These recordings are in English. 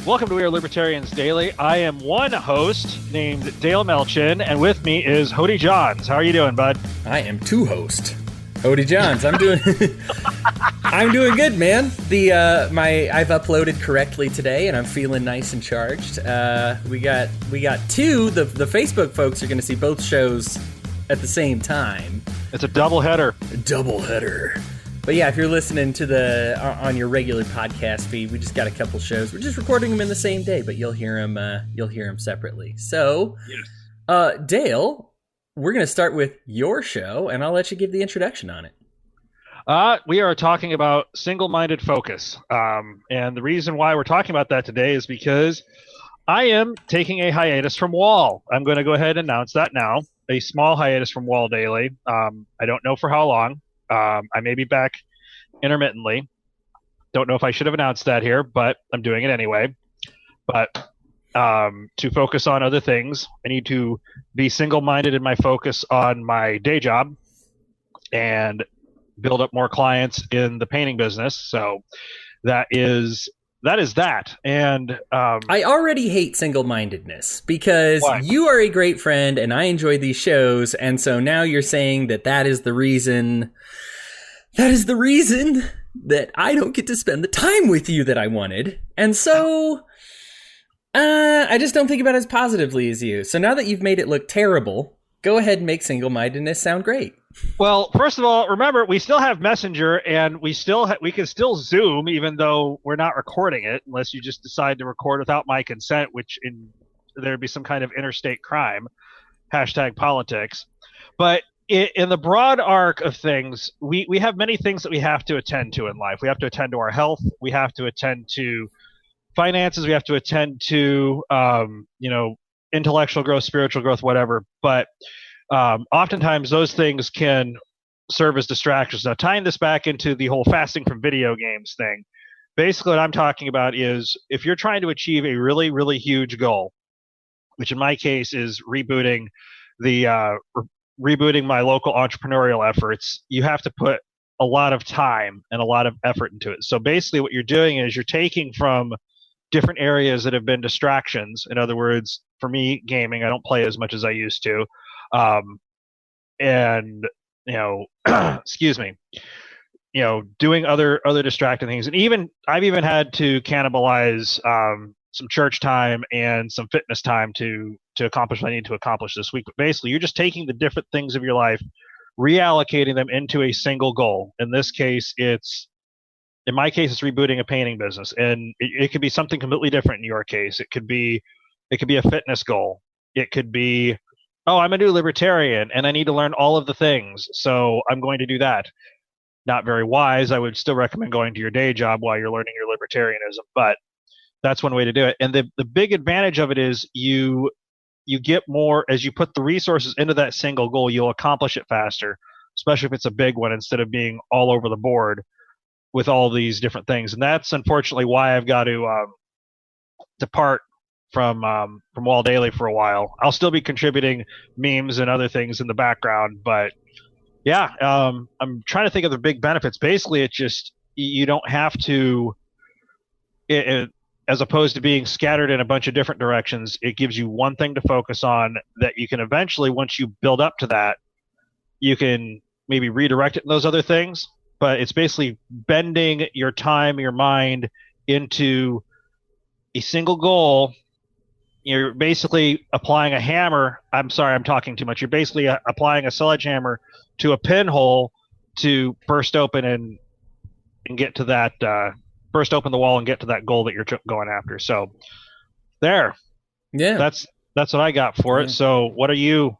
Welcome to We Are Libertarians Daily. I am one host named Dale Melchin, and with me is Hody Johns. How are you doing, bud? I am two host, Hody Johns. I'm doing, I'm doing good, man. I've uploaded correctly today, and I'm feeling nice and charged. We got two. The Facebook folks are going to see both shows at the same time. It's a double header. But yeah, if you're listening to on your regular podcast feed, we just got a couple shows. We're just recording them in the same day, but you'll hear them separately. So, yes. Dale, we're going to start with your show, and I'll let you give the introduction on it. We are talking about single-minded focus, and the reason why we're talking about that today is because I am taking a hiatus from WAL. I'm going to go ahead and announce that now. A small hiatus from WAL Daily. I don't know for how long. I may be back intermittently. Don't know if I should have announced that here, but I'm doing it anyway. But to focus on other things, I need to be single-minded in my focus on my day job and build up more clients in the painting business. So that is that. And I already hate single-mindedness because why? You are a great friend and I enjoy these shows. And so now you're saying that is the reason that I don't get to spend the time with you that I wanted. And so I just don't think about it as positively as you. So now that you've made it look terrible, go ahead and make single-mindedness sound great. Well, first of all, remember, we still have Messenger, and we can still Zoom, even though we're not recording it, unless you just decide to record without my consent, which there'd be some kind of interstate crime, #politics. But in the broad arc of things, we have many things that we have to attend to in life. We have to attend to our health. We have to attend to finances. We have to attend to, intellectual growth, spiritual growth, whatever. But oftentimes those things can serve as distractions. Now, tying this back into the whole fasting from video games thing, basically what I'm talking about is if you're trying to achieve a really, really huge goal, which in my case is rebooting my local entrepreneurial efforts, you have to put a lot of time and a lot of effort into it. So basically what you're doing is you're taking from different areas that have been distractions. In other words, for me, gaming, I don't play as much as I used to. Excuse me, doing other distracting things. And I've even had to cannibalize some church time and some fitness time to accomplish what I need to accomplish this week. But basically, you're just taking the different things of your life, reallocating them into a single goal. In my case, it's rebooting a painting business. And it could be something completely different in your case. It could be a fitness goal. It could be, I'm a new libertarian and I need to learn all of the things, so I'm going to do that. Not very wise. I would still recommend going to your day job while you're learning your libertarianism, but that's one way to do it. And the big advantage of it is you get more as you put the resources into that single goal. You'll accomplish it faster, especially if it's a big one, instead of being all over the board with all these different things. And that's unfortunately why I've got to depart from WAL Daily for a while. I'll still be contributing memes and other things in the background, but yeah, I'm trying to think of the big benefits. Basically, it's just you don't have to, as opposed to being scattered in a bunch of different directions, it gives you one thing to focus on that you can eventually, once you build up to that, you can maybe redirect it in those other things. But it's basically bending your time, your mind into a single goal. You're basically applying a hammer. I'm sorry, I'm talking too much. You're basically applying a sledgehammer to a pinhole to burst open and get to that, burst open the wall and get to that goal that you're going after. So there. Yeah. That's what I got for it. So what are you?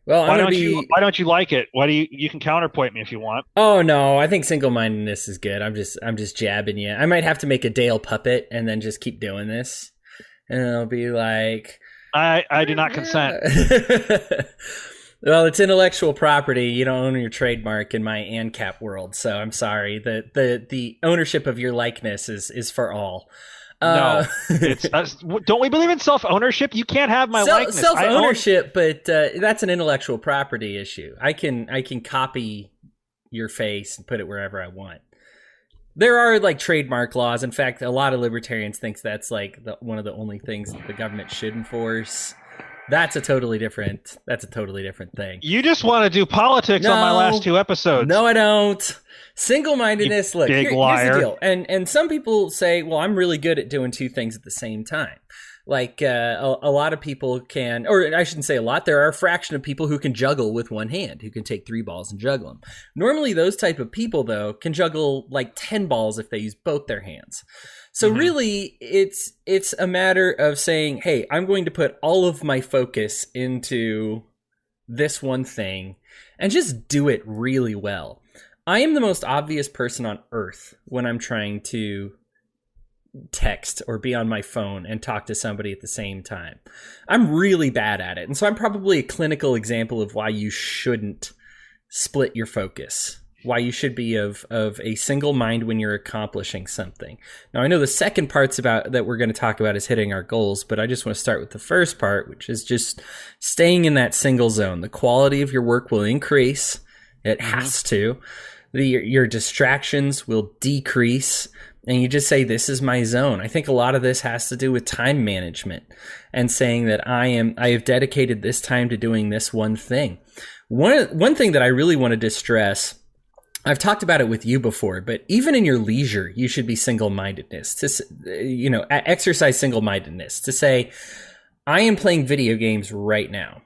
Well, why don't you like it? You can counterpoint me if you want. Oh no, I think single-mindedness is good. I'm just jabbing you. I might have to make a Dale puppet and then just keep doing this. And it'll be like, I do not consent. Well, it's intellectual property. You don't own your trademark in my ANCAP world, so I'm sorry. The ownership of your likeness is for all. No, don't we believe in self-ownership? You can't have my likeness. Self-ownership, but that's an intellectual property issue. I can copy your face and put it wherever I want. There are like trademark laws. In fact, a lot of libertarians think that's like one of the only things that the government should enforce. That's a totally different thing. You just want to do politics on my last 2 episodes. No, I don't. Single-mindedness. Look, big here's liar. the deal. And some people say, well, I'm really good at doing 2 things at the same time. Like a lot of people can, or I shouldn't say a lot, there are a fraction of people who can juggle with one hand, who can take 3 balls and juggle them. Normally, those type of people, though, can juggle like 10 balls if they use both their hands. So really, it's a matter of saying, hey, I'm going to put all of my focus into this one thing and just do it really well. I am the most obvious person on earth when I'm trying to text or be on my phone and talk to somebody at the same time. I'm really bad at it. And so I'm probably a clinical example of why you shouldn't split your focus, why you should be of a single mind when you're accomplishing something. Now, I know the second parts about that we're going to talk about is hitting our goals, but I just want to start with the first part, which is just staying in that single zone. The quality of your work will increase. It has to. Your distractions will decrease. And you just say, this is my zone. I think a lot of this has to do with time management and saying that I have dedicated this time to doing this one thing. One thing that I really wanted to stress, I've talked about it with you before, but even in your leisure, you should be single-mindedness to, exercise single-mindedness to say, I am playing video games right now.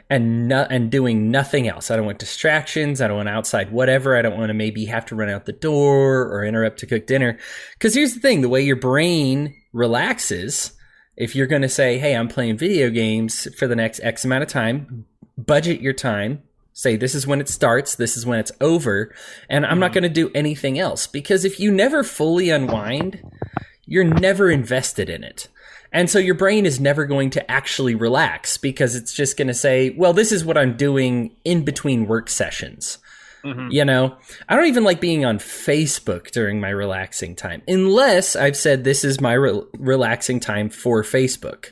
And doing nothing else. I don't want distractions. I don't want outside whatever. I don't want to maybe have to run out the door or interrupt to cook dinner. Because here's the thing, the way your brain relaxes, if you're going to say, hey, I'm playing video games for the next X amount of time, budget your time, say this is when it starts, this is when it's over, and I'm not going to do anything else. Because if you never fully unwind, you're never invested in it. And so your brain is never going to actually relax because it's just going to say, well, this is what I'm doing in between work sessions. I don't even like being on Facebook during my relaxing time, unless I've said this is my relaxing time for Facebook,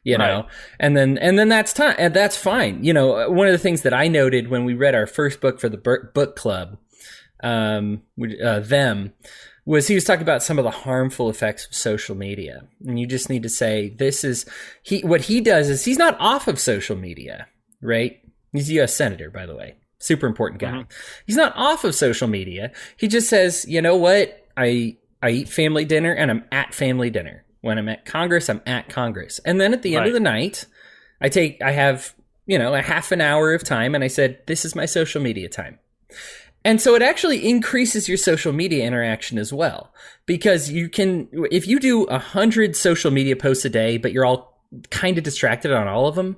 know, and then that's time. And that's fine. One of the things that I noted when we read our first book for the book club, was he was talking about some of the harmful effects of social media. And you just need to say, what he does is he's not off of social media, right? He's a U.S. Senator, by the way. Super important guy. He's not off of social media. He just says, you know what? I eat family dinner and I'm at family dinner. When I'm at Congress, I'm at Congress. And then at the end of the night, I have, a half an hour of time and I said, this is my social media time. And so it actually increases your social media interaction as well, because you can, if you do 100 social media posts a day, but you're all kind of distracted on all of them,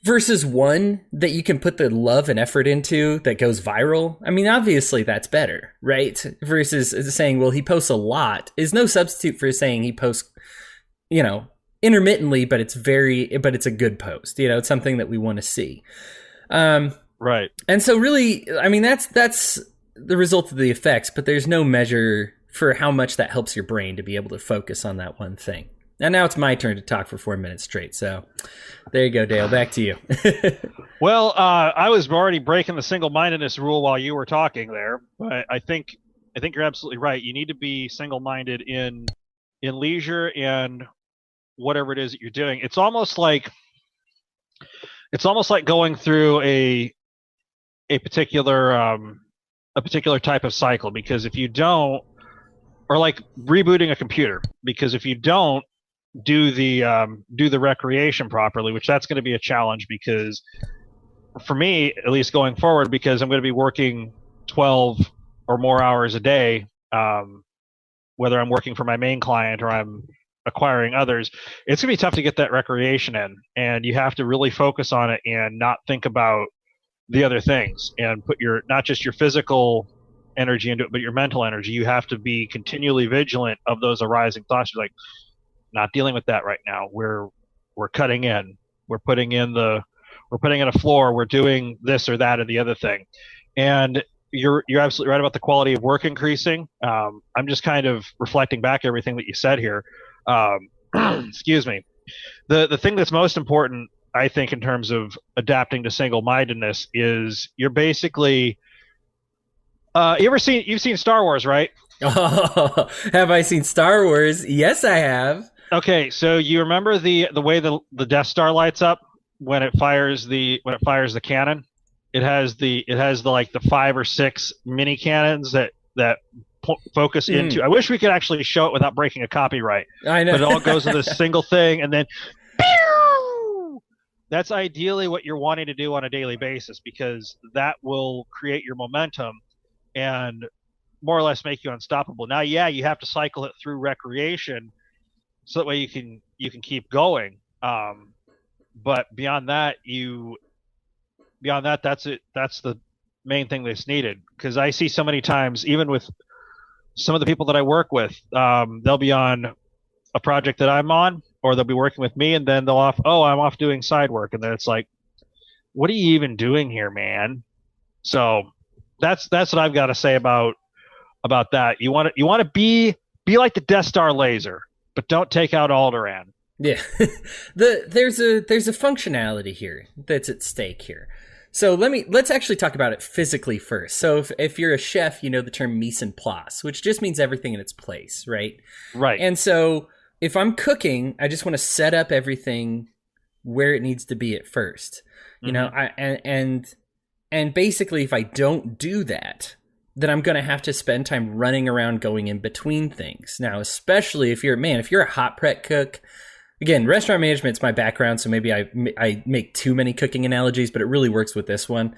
versus one that you can put the love and effort into that goes viral. I mean, obviously that's better, right? Versus saying, well, he posts a lot is no substitute for saying he posts, intermittently, but it's a good post. It's something that we want to see. Right. And so really, I mean, that's the result of the effects, but there's no measure for how much that helps your brain to be able to focus on that one thing. And now it's my turn to talk for 4 minutes straight. So there you go, Dale. Back to you. Well, I was already breaking the single-mindedness rule while you were talking there. But I think you're absolutely right. You need to be single-minded in leisure and whatever it is that you're doing. It's almost like going through a particular type of cycle, because if you don't, or like rebooting a computer, because if you don't do the recreation properly, which that's going to be a challenge, because for me, at least going forward, because I'm going to be working 12 or more hours a day, whether I'm working for my main client or I'm acquiring others, it's going to be tough to get that recreation in, and you have to really focus on it and not think about the other things, and put not just your physical energy into it, but your mental energy. You have to be continually vigilant of those arising thoughts. You're like, not dealing with that right now. We're cutting in. We're putting in a floor. We're doing this or that or the other thing. And you're absolutely right about the quality of work increasing. I'm just kind of reflecting back everything that you said here. Excuse me. The thing that's most important, I think, in terms of adapting to single-mindedness is you're basically You've seen Star Wars, right? Oh, have I seen Star Wars? Yes, I have. Okay, so you remember the way the Death Star lights up when it fires the cannon? It has the like the 5 or 6 mini cannons that focus into. Mm, I wish we could actually show it without breaking a copyright, I know. but it all goes in this single thing, and then pew! That's ideally what you're wanting to do on a daily basis because that will create your momentum and more or less make you unstoppable. Now, yeah, you have to cycle it through recreation so that way you can keep going. But beyond that, that's it. That's the main thing that's needed because I see so many times, even with some of the people that I work with, they'll be on a project that I'm on, or they'll be working with me, and then they'll off. Oh, I'm off doing side work, and then it's like, what are you even doing here, man? So that's what I've got to say about that. You want to be like the Death Star laser, but don't take out Alderaan. Yeah, there's a functionality here that's at stake here. So let's actually talk about it physically first. So if you're a chef, you know the term mise en place, which just means everything in its place, right? Right. And so if I'm cooking, I just want to set up everything where it needs to be at first. You know, and basically if I don't do that, then I'm going to have to spend time running around going in between things. Now, especially if you're a hot prep cook. Again, restaurant management's my background, so maybe I make too many cooking analogies, but it really works with this one.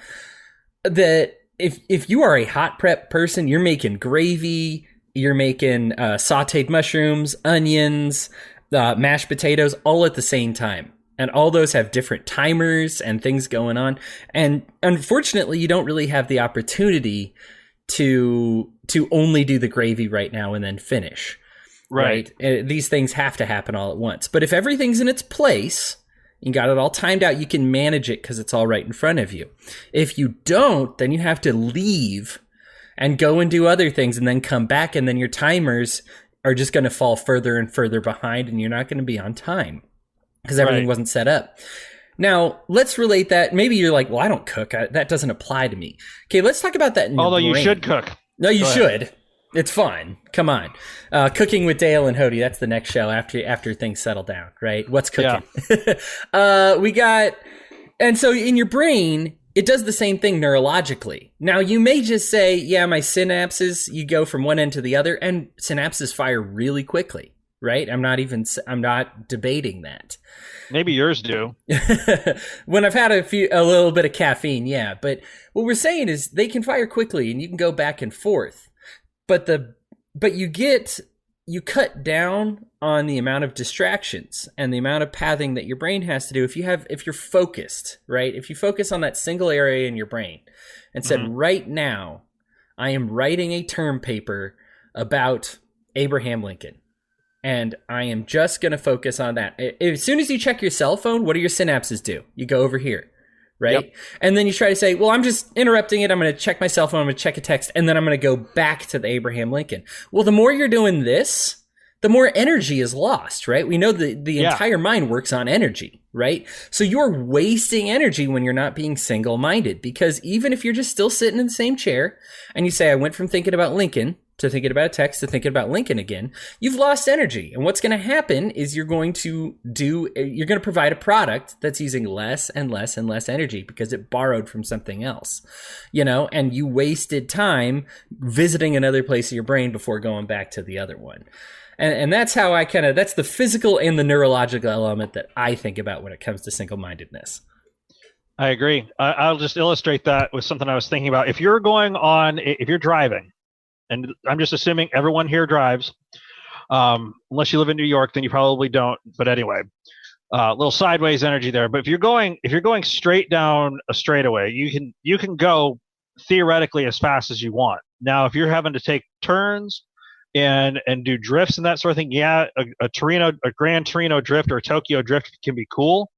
That if you are a hot prep person, you're making gravy, you're making sautéed mushrooms, onions, mashed potatoes, all at the same time. And all those have different timers and things going on. And unfortunately, you don't really have the opportunity to only do the gravy right now and then finish. Right. These things have to happen all at once. But if everything's in its place, you got it all timed out, you can manage it because it's all right in front of you. If you don't, then you have to leave and go and do other things and then come back, and then your timers are just going to fall further and further behind, and you're not going to be on time because everything wasn't set up. Now, let's relate that. Maybe you're like, well, I don't cook. That doesn't apply to me. Okay, let's talk about that in Although your you should cook. No, you should. It's fun. Come on. Cooking with Dale and Hody. That's the next show after things settle down, right? What's cooking? Yeah. And so in your brain, it does the same thing neurologically. Now, you may just say, yeah, my synapses, you go from one end to the other, and synapses fire really quickly, right? I'm not debating that. Maybe yours do. When I've had a little bit of caffeine, yeah. But what we're saying is they can fire quickly, and you can go back and forth. But you cut down on the amount of distractions and the amount of pathing that your brain has to do if you're focused, right? If you focus on that single area in your brain and said, right now, I am writing a term paper about Abraham Lincoln, and I am just going to focus on that. As soon as you check your cell phone, what do your synapses do? You go over here. Right? Yep. And then you try to say, well, I'm just interrupting it. I'm going to check my cell phone. I'm going to check a text. And then I'm going to go back to the Abraham Lincoln. Well, the more you're doing this, the more energy is lost, right? We know the entire mind works on energy, right? So you're wasting energy when you're not being single-minded, because even if you're just still sitting in the same chair and you say, I went from thinking about Lincoln to thinking about a text to thinking about Lincoln again, you've lost energy. And what's going to happen is you're going to provide a product that's using less and less and less energy because it borrowed from something else, and you wasted time visiting another place of your brain before going back to the other one. And that's how that's the physical and the neurological element that I think about when it comes to single-mindedness. I agree. I'll just illustrate that with something I was thinking about. If you're driving, and I'm just assuming everyone here drives, unless you live in New York, then you probably don't. But anyway, a little sideways energy there. But if you're going straight down a straightaway, you can go theoretically as fast as you want. Now, if you're having to take turns and do drifts and that sort of thing, yeah, a Gran Torino drift or a Tokyo drift can be cool,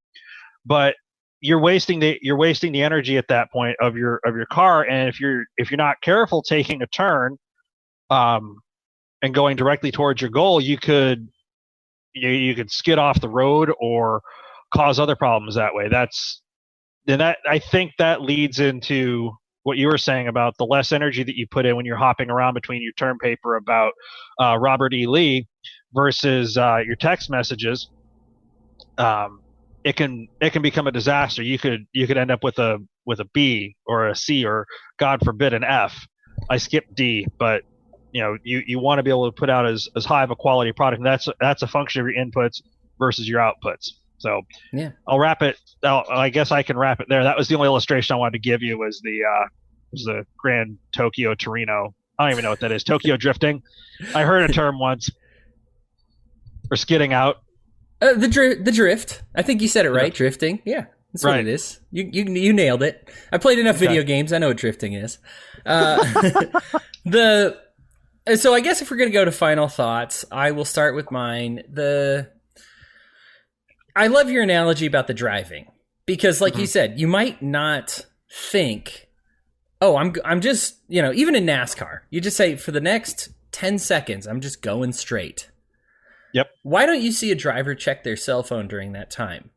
but you're wasting the energy at that point of your car. And if you're not careful taking a turn, and going directly towards your goal, you could skid off the road or cause other problems that way. I think that leads into what you were saying about the less energy that you put in when you're hopping around between your term paper about Robert E. Lee versus your text messages, it can become a disaster. You could end up with a B or a C or, God forbid, an F. I skipped D, but you want to be able to put out as high of a quality product. And that's a function of your inputs versus your outputs. So yeah, I'll wrap it. I guess I can wrap it there. That was the only illustration I wanted to give you was the Grand Tokyo Torino. I don't even know what that is. Tokyo drifting. I heard a term once. Or skidding out. The drift. I think you said it right. Drifting. Yeah, that's what it is. You nailed it. I played enough video games. I know what drifting is. So I guess if we're going to go to final thoughts, I will start with mine. I love your analogy about the driving because, like you said, you might not think, oh, I'm just, even in NASCAR, you just say for the next 10 seconds, I'm just going straight. Yep. Why don't you see a driver check their cell phone during that time?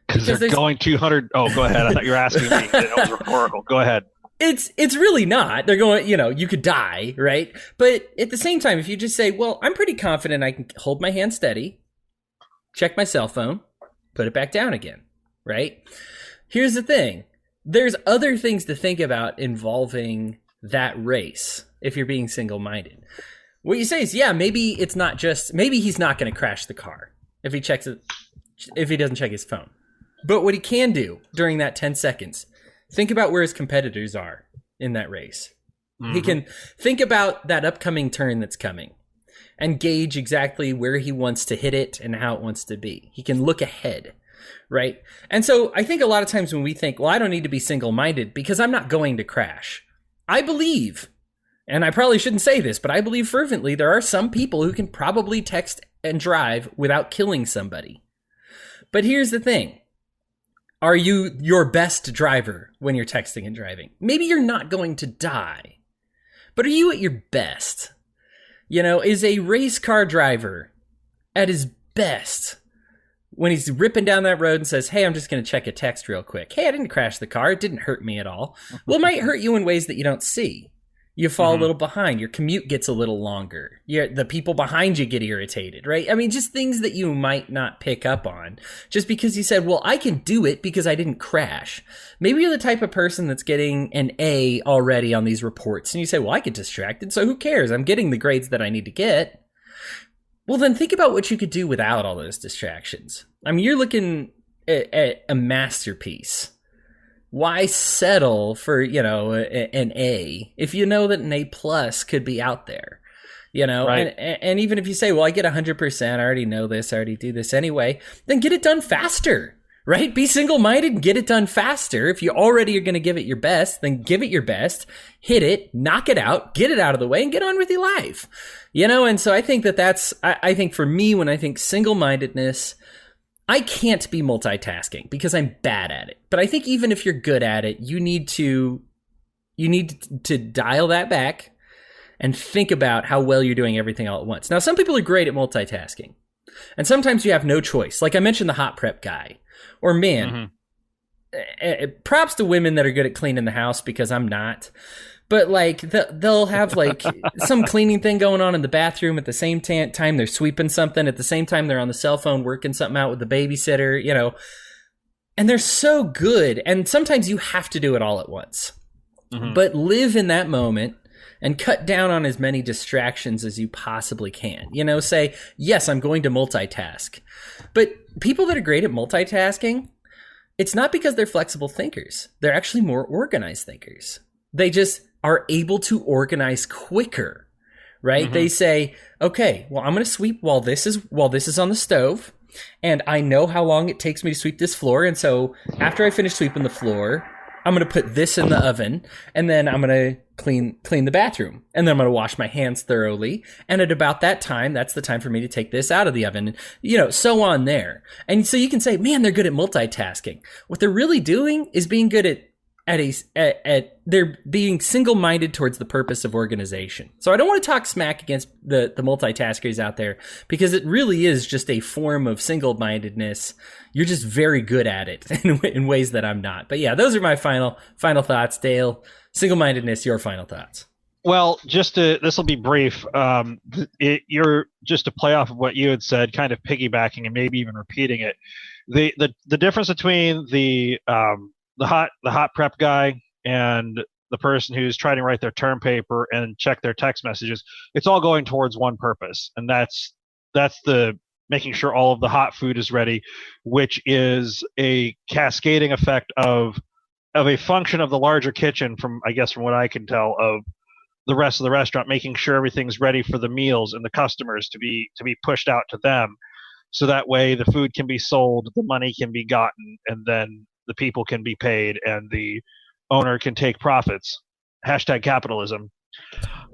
Because they're going 200. Oh, go ahead. I thought you were asking me. That was rhetorical. Go ahead. It's really not. They're going, you could die, right? But at the same time, if you just say, well, I'm pretty confident I can hold my hand steady, check my cell phone, put it back down again, right? Here's the thing. There's other things to think about involving that race if you're being single-minded. What you say is, yeah, maybe he's not going to crash the car if he doesn't check his phone. But what he can do during that 10 seconds, think about where his competitors are in that race. Mm-hmm. He can think about that upcoming turn that's coming and gauge exactly where he wants to hit it and how it wants to be. He can look ahead, right? And so I think a lot of times when we think, well, I don't need to be single-minded because I'm not going to crash. I believe, and I probably shouldn't say this, but I believe fervently there are some people who can probably text and drive without killing somebody. But here's the thing. Are you your best driver when you're texting and driving? Maybe you're not going to die, but are you at your best? Is a race car driver at his best when he's ripping down that road and says, hey, I'm just going to check a text real quick. Hey, I didn't crash the car. It didn't hurt me at all. Well, it might hurt you in ways that you don't see. You fall a little behind. Your commute gets a little longer. The people behind you get irritated, right? I mean, just things that you might not pick up on just because you said, well, I can do it because I didn't crash. Maybe you're the type of person that's getting an A already on these reports. And you say, well, I get distracted, so who cares? I'm getting the grades that I need to get. Well, then think about what you could do without all those distractions. I mean, you're looking at a masterpiece. Why settle for, an A if you know that an A plus could be out there, right. And even if you say, well, I get 100%, I already know this, I already do this anyway, then get it done faster, right? Be single-minded and get it done faster. If you already are going to give it your best, then give it your best, hit it, knock it out, get it out of the way and get on with your life, and so I think I think for me, when I think single-mindedness, I can't be multitasking because I'm bad at it. But I think even if you're good at it, you need to dial that back and think about how well you're doing everything all at once. Now, some people are great at multitasking. And sometimes you have no choice. Like I mentioned the hot prep guy. Or props to women that are good at cleaning the house because I'm not. But like they'll have like some cleaning thing going on in the bathroom at the same time they're sweeping something. At the same time they're on the cell phone working something out with the babysitter, And they're so good. And sometimes you have to do it all at once. Mm-hmm. But live in that moment and cut down on as many distractions as you possibly can. Say, yes, I'm going to multitask. But people that are great at multitasking, it's not because they're flexible thinkers. They're actually more organized thinkers. They just are able to organize quicker, right? Mm-hmm. They say, okay, well, I'm going to sweep while this is on the stove, and I know how long it takes me to sweep this floor. And so after I finish sweeping the floor, I'm going to put this in the oven, and then I'm going to clean the bathroom, and then I'm going to wash my hands thoroughly. And at about that time, that's the time for me to take this out of the oven, so on there. And so you can say, man, they're good at multitasking. What they're really doing is being good at at they're being single-minded towards the purpose of organization. So I don't want to talk smack against the multitaskers out there, because it really is just a form of single-mindedness. You're just very good at it in ways that I'm not. But yeah, those are my final thoughts. Dale, single-mindedness, your final thoughts. Well, this will be brief. You're just to play off of what you had said, kind of piggybacking and maybe even repeating it. The difference between the hot prep guy and the person who's trying to write their term paper and check their text messages, it's all going towards one purpose, and that's the making sure all of the hot food is ready, which is a cascading effect of a function of the larger kitchen, from what I can tell, of the rest of the restaurant, making sure everything's ready for the meals and the customers to be pushed out to them, so that way the food can be sold, the money can be gotten, and then the people can be paid and the owner can take profits. #capitalism.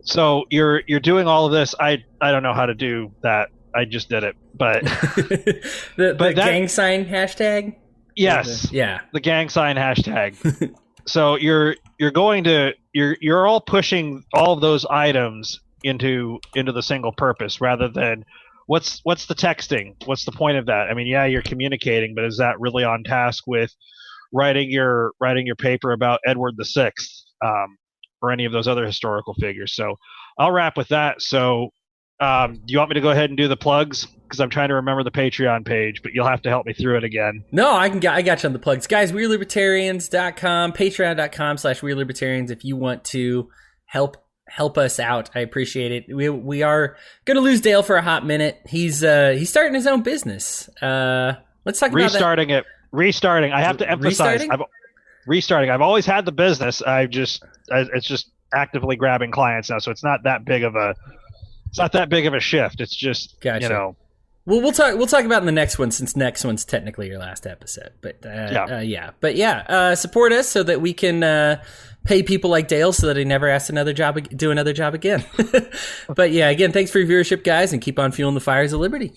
So you're doing all of this. I don't know how to do that. I just did it, but the gang sign hashtag. Yes. Yeah. The gang sign hashtag. So you're all pushing all of those items into the single purpose, rather than what's the texting? What's the point of that? I mean, yeah, you're communicating, but is that really on task with writing your paper about Edward VI, or any of those other historical figures? So I'll wrap with that. So do you want me to go ahead and do the plugs? Because I'm trying to remember the Patreon page, but you'll have to help me through it again. No, I got you on the plugs. Guys, WeareLibertarians.com, Patreon.com/WeareLibertarians if you want to help us out. I appreciate it. We are going to lose Dale for a hot minute. He's starting his own business. Let's talk about that. Restarting. I have to emphasize. Restarting. I've always had the business. It's just actively grabbing clients now, so it's not that big of a shift. It's just, gotcha. Well, we'll talk about in the next one, since next one's technically your last episode. But support us so that we can pay people like Dale, so that he never has to do another job again. But yeah, again, thanks for your viewership, guys, and keep on fueling the fires of liberty.